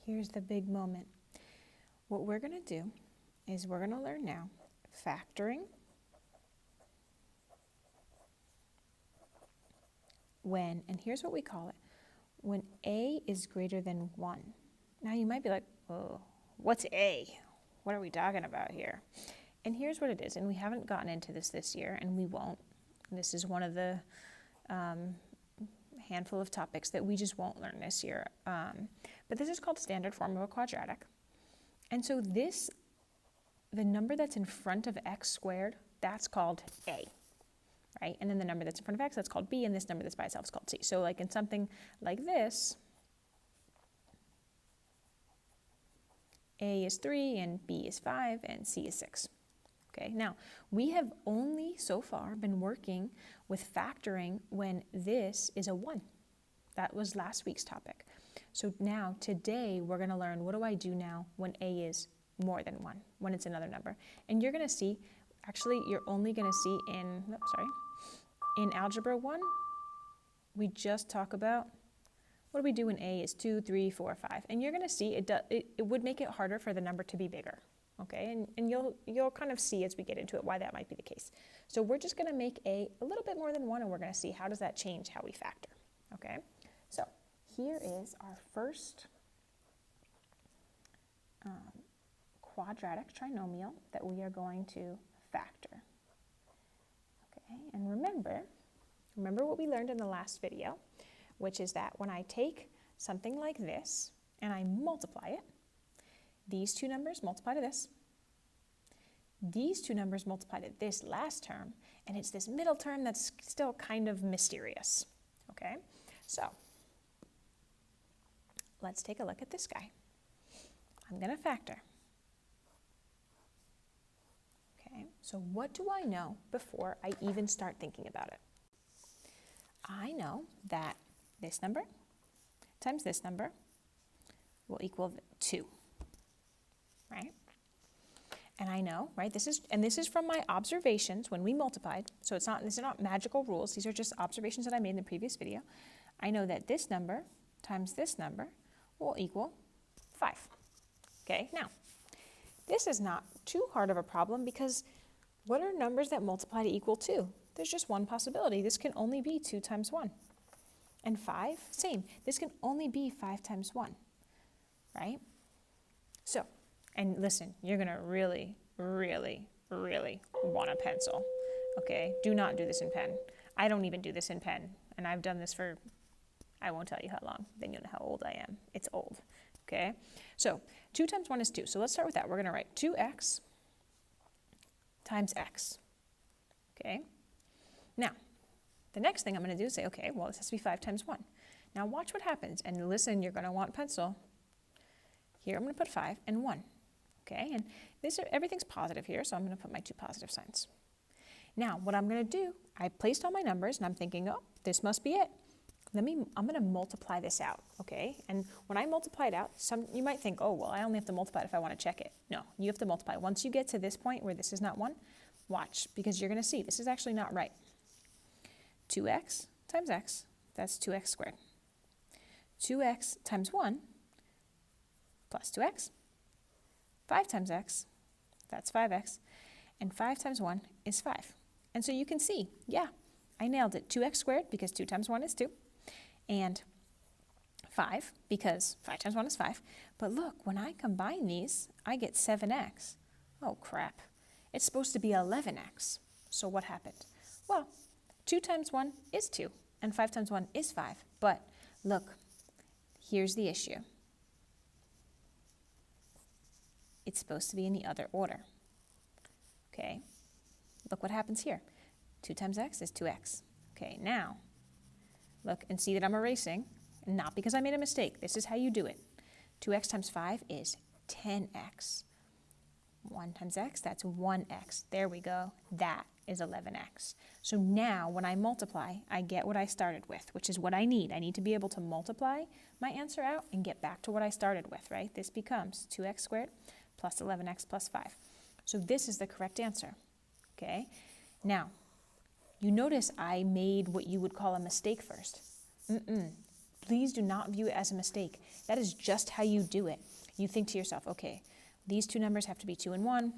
here's the big moment. What we're going to do is we're going to learn now factoring when, and here's what we call it, when A is greater than 1. Now you might be like, oh, what's A? What are we talking about here? And here's what it is, and we haven't gotten into this year, and we won't. This is one of the handful of topics that we just won't learn this year. But this is called standard form of a quadratic. And so this, the number that's in front of x squared, that's called A, right? And then the number that's in front of x, that's called B, and this number that's by itself is called C. So like in something like this, A is 3, and B is 5, and C is 6. Okay, now we have only so far been working with factoring when this is a 1. That was last week's topic. So now today we're going to learn, what do I do now when A is more than 1, when it's another number? And you're going to see, actually you're only going to see in algebra 1, we just talk about what do we do when A is 2, 3, 4, 5. And you're going to see it would make it harder for the number to be bigger. Okay, and you'll kind of see as we get into it why that might be the case. So we're just going to make A a little bit more than 1, and we're going to see how does that change how we factor. Okay, so here is our first quadratic trinomial that we are going to factor. Okay, and remember what we learned in the last video, which is that when I take something like this and I multiply it, these two numbers multiply to this. These two numbers multiply to this last term, and it's this middle term that's still kind of mysterious. Okay, so let's take a look at this guy. I'm going to factor. Okay, so what do I know before I even start thinking about it? I know that this number times this number will equal 2. Right? And I know, right, this is from my observations when we multiplied, so these are not magical rules, these are just observations that I made in the previous video. I know that this number times this number will equal 5. Okay, now, this is not too hard of a problem because what are numbers that multiply to equal 2? There's just one possibility. This can only be 2 times 1. And 5, same. This can only be 5 times 1, right? So, and listen, you're going to really, really, really want a pencil, okay? Do not do this in pen. I don't even do this in pen, and I've done this for, I won't tell you how long, then you'll know how old I am. It's old, okay? So 2 times 1 is 2, so let's start with that. We're going to write 2x times x, okay? Now, the next thing I'm going to do is say, okay, well, this has to be 5 times 1. Now watch what happens, and listen, you're going to want pencil. Here I'm going to put 5 and 1. Okay, and everything's positive here, so I'm going to put my 2 positive signs. Now, what I'm going to do, I placed all my numbers, and I'm thinking, oh, this must be it. I'm going to multiply this out, okay? And when I multiply it out, you might think, oh, well, I only have to multiply it if I want to check it. No, you have to multiply. Once you get to this point where this is not 1, watch, because you're going to see this is actually not right. 2x times x, that's 2x squared. 2x times 1 plus 2x. 5 times x, that's 5x, and 5 times 1 is 5. And so you can see, yeah, I nailed it. 2x squared, because 2 times 1 is 2, and 5, because 5 times 1 is 5. But look, when I combine these, I get 7x. Oh, crap. It's supposed to be 11x. So what happened? Well, 2 times 1 is 2, and 5 times 1 is 5. But look, here's the issue. It's supposed to be in the other order. Okay, look what happens here. 2 times x is 2x. Okay, now, look and see that I'm erasing, not because I made a mistake. This is how you do it. 2x times 5 is 10x. 1 times x, that's 1x. There we go. That is 11x. So now, when I multiply, I get what I started with, which is what I need. I need to be able to multiply my answer out and get back to what I started with, right? This becomes 2x squared plus 11x plus 5. So this is the correct answer, okay? Now, you notice I made what you would call a mistake first. Please do not view it as a mistake. That is just how you do it. You think to yourself, okay, these two numbers have to be 2 and 1.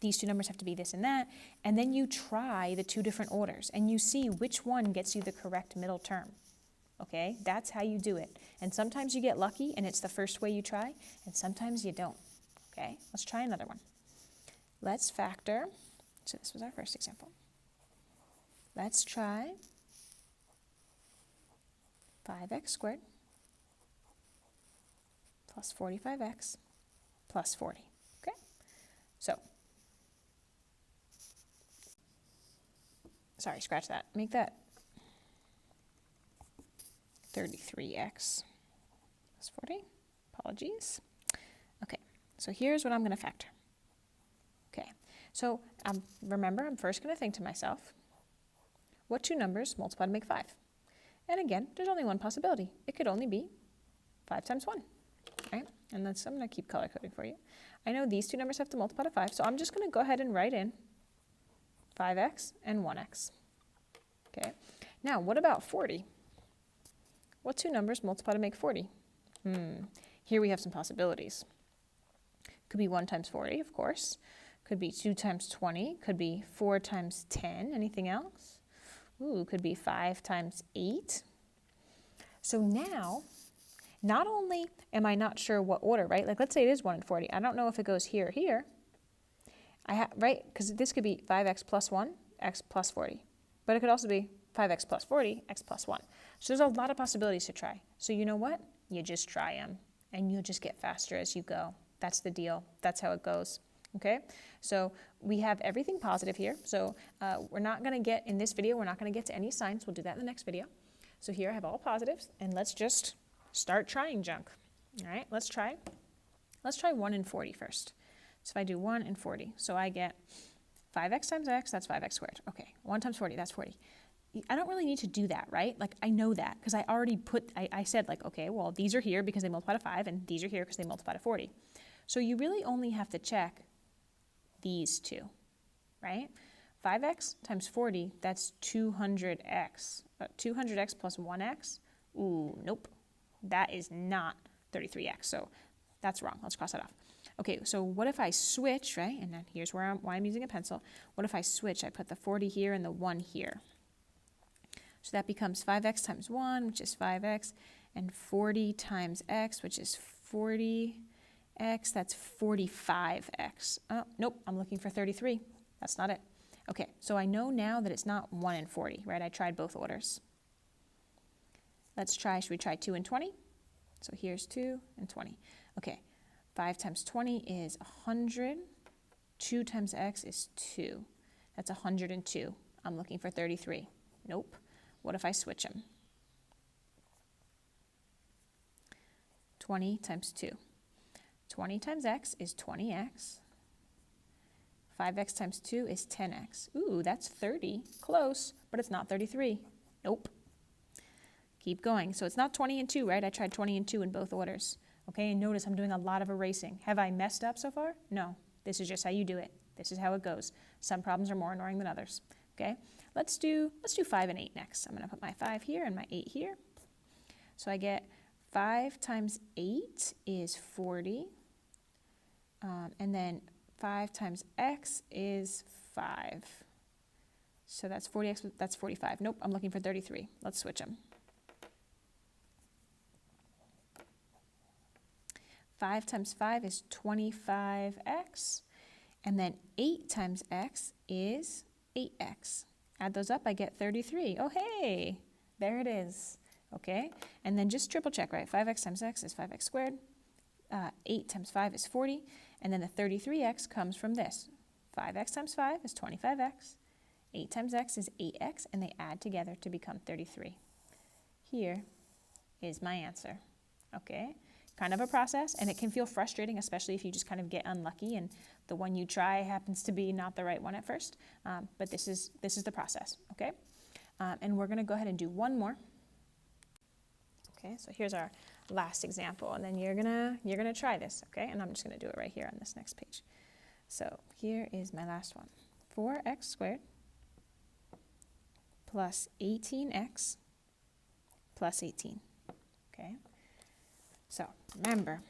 These two numbers have to be this and that. And then you try the two different orders and you see which one gets you the correct middle term. Okay, that's how you do it. And sometimes you get lucky and it's the first way you try, and sometimes you don't. Okay, let's try another one. Let's factor, so this was our first example. Let's try 5x squared plus 45x plus 40. Okay, so, sorry, scratch that. Make that 33x plus 40. Apologies. Okay, so here's what I'm going to factor. Okay, so remember, I'm first going to think to myself, what two numbers multiply to make 5? And again, there's only one possibility. It could only be 5 times 1, right? And that's, I'm going to keep color coding for you. I know these two numbers have to multiply to 5, so I'm just going to go ahead and write in 5x and 1x. Okay, now what about 40? What two numbers multiply to make 40? Here we have some possibilities. Could be 1 times 40, of course. Could be 2 times 20. Could be 4 times 10. Anything else? Ooh, could be 5 times 8. So now, not only am I not sure what order, right? Like let's say it is 1 and 40. I don't know if it goes here or here. Right? Because this could be 5x plus 1, x plus 40. But it could also be 5x plus 40, x plus 1. So there's a lot of possibilities to try. So you know what? You just try them, and you'll just get faster as you go. That's the deal. That's how it goes. Okay? So we have everything positive here. So we're not going to get, in this video, we're not going to get to any signs. We'll do that in the next video. So here I have all positives, and let's just start trying junk. All right? Let's try 1 and 40 first. So if I do 1 and 40, so I get 5x times x, that's 5x squared. Okay, 1 times 40, that's 40. I don't really need to do that, right? Like, I know that because I already I said, like, okay, well, these are here because they multiply to 5, and these are here because they multiply to 40. So you really only have to check these two, right? 5x times 40, that's 200x. 200x plus 1x, ooh, nope. That is not 33x, so that's wrong. Let's cross that off. Okay, so what if I switch, right? And then here's why I'm using a pencil. What if I switch? I put the 40 here and the 1 here. So that becomes 5x times 1, which is 5x, and 40 times x, which is 40x, that's 45x. Oh, nope, I'm looking for 33. That's not it. Okay, so I know now that it's not 1 and 40, right? I tried both orders. Let's try, should we try 2 and 20? So here's 2 and 20. Okay, 5 times 20 is 100. 2 times x is 2. That's 102. I'm looking for 33. Nope. What if I switch them? 20 times 2. 20 times x is 20x. 5x times 2 is 10x. Ooh, that's 30. Close, but it's not 33. Nope. Keep going. So it's not 20 and 2, right? I tried 20 and 2 in both orders. Okay, and notice I'm doing a lot of erasing. Have I messed up so far? No. This is just how you do it. This is how it goes. Some problems are more annoying than others. Okay? Let's do 5 and 8 next. I'm going to put my 5 here and my 8 here. So I get 5 times 8 is 40. And then 5 times x is 5. So that's 40x, that's 45. Nope, I'm looking for 33. Let's switch them. 5 times 5 is 25x. And then 8 times x is 8x. Add those up, I get 33. Oh, hey, there it is. Okay, and then just triple check, right? 5x times x is 5x squared. 8 times 5 is 40. And then the 33x comes from this. 5x times 5 is 25x. 8 times x is 8x, and they add together to become 33. Here is my answer. Okay, kind of a process, and it can feel frustrating, especially if you just kind of get unlucky and the one you try happens to be not the right one at first. But this is the process. Okay, and we're going to go ahead and do one more. Okay, so here's our last example, and then you're gonna try this, okay? And I'm just gonna do it right here on this next page. So here is my last one. 4x squared plus 18x plus 18. okay? So remember,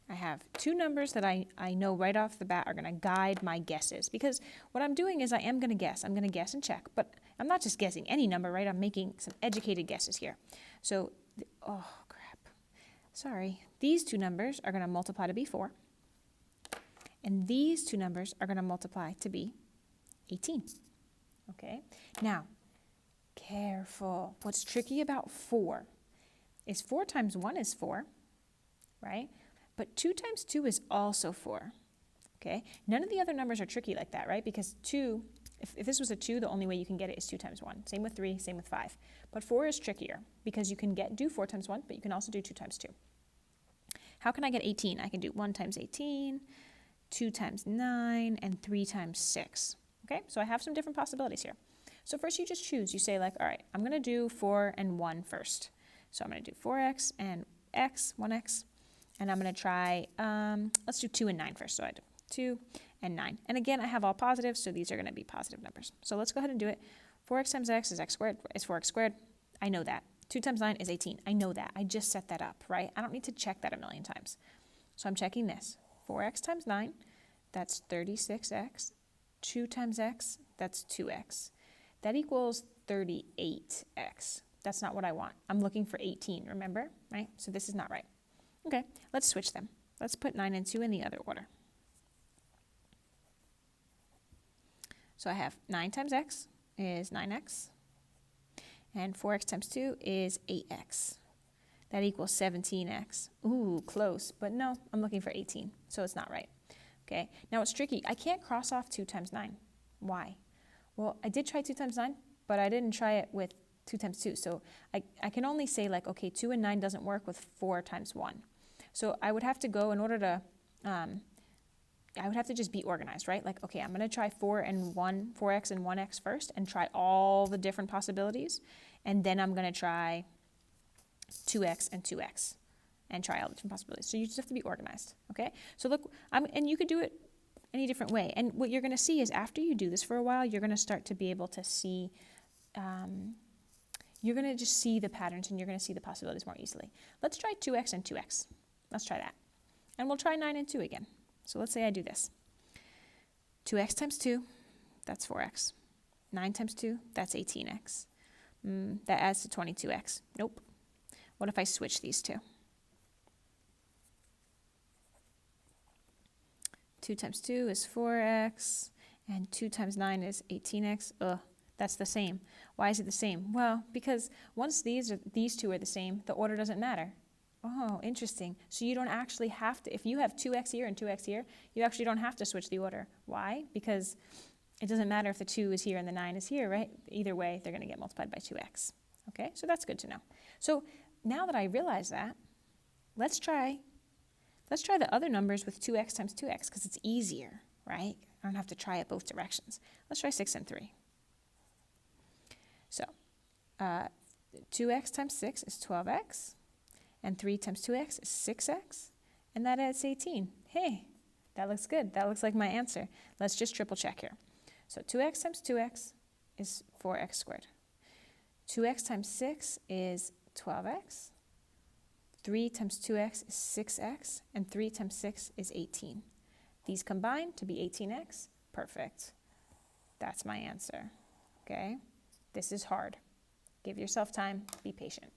I have two numbers that I know right off the bat are going to guide my guesses, because what I'm doing is I am going to guess. I'm going to guess and check, but I'm not just guessing any number, right? I'm making some educated guesses here. So, oh crap, sorry. These two numbers are going to multiply to be 4, and these two numbers are going to multiply to be 18, okay? Now, careful. What's tricky about 4 is 4 times 1 is 4, right? But 2 times 2 is also 4, okay? None of the other numbers are tricky like that, right? Because 2, if this was a 2, the only way you can get it is 2 times 1. Same with 3, same with 5. But 4 is trickier because you can do 4 times 1, but you can also do 2 times 2. How can I get 18? I can do 1 times 18, 2 times 9, and 3 times 6, okay? So I have some different possibilities here. So first you just choose. You say like, all right, I'm going to do 4 and 1 first. So I'm going to do 4x and x, 1x. And I'm going to try, let's do 2 and 9 first. So I do 2 and 9. And again, I have all positives, so these are going to be positive numbers. So let's go ahead and do it. 4x times x is x squared, is 4x squared. I know that. 2 times 9 is 18. I know that. I just set that up, right? I don't need to check that a million times. So I'm checking this. 4x times 9, that's 36x. 2 times x, that's 2x. That equals 38x. That's not what I want. I'm looking for 18, remember? Right? So this is not right. Okay, let's switch them. Let's put 9 and 2 in the other order. So I have 9 times x is 9x, and 4x times 2 is 8x. That equals 17x. Ooh, close, but no, I'm looking for 18, so it's not right. Okay, now it's tricky. I can't cross off 2 times 9. Why? Well, I did try 2 times 9, but I didn't try it with 2 times 2. So I can only say like, okay, 2 and 9 doesn't work with 4 times 1. So I would have to go in order to, I would have to just be organized, right? Like, okay, I'm going to try 4x and 1x first and try all the different possibilities. And then I'm going to try 2x and 2x and try all the different possibilities. So you just have to be organized, okay? So look, and you could do it any different way. And what you're going to see is after you do this for a while, you're going to start to be able to see, you're going to just see the patterns and you're going to see the possibilities more easily. Let's try 2x and 2x. Let's try that. And we'll try 9 and 2 again. So let's say I do this. 2x times 2, that's 4x. 9 times 2, that's 18x. That adds to 22x. Nope. What if I switch these two? 2 times 2 is 4x, and 2 times 9 is 18x. Ugh, that's the same. Why is it the same? Well, because once these two are the same, the order doesn't matter. Oh, interesting. So you don't actually have to, if you have 2x here and 2x here, you actually don't have to switch the order. Why? Because it doesn't matter if the 2 is here and the 9 is here, right? Either way, they're going to get multiplied by 2x. Okay, so that's good to know. So now that I realize that, let's try the other numbers with 2x times 2x because it's easier, right? I don't have to try it both directions. Let's try 6 and 3. So 2x times 6 is 12x. And 3 times 2x is 6x, and that adds 18. Hey, that looks good. That looks like my answer. Let's just triple check here. So 2x times 2x is 4x squared. 2x times 6 is 12x. 3 times 2x is 6x, and 3 times 6 is 18. These combine to be 18x. Perfect. That's my answer. Okay? This is hard. Give yourself time. Be patient.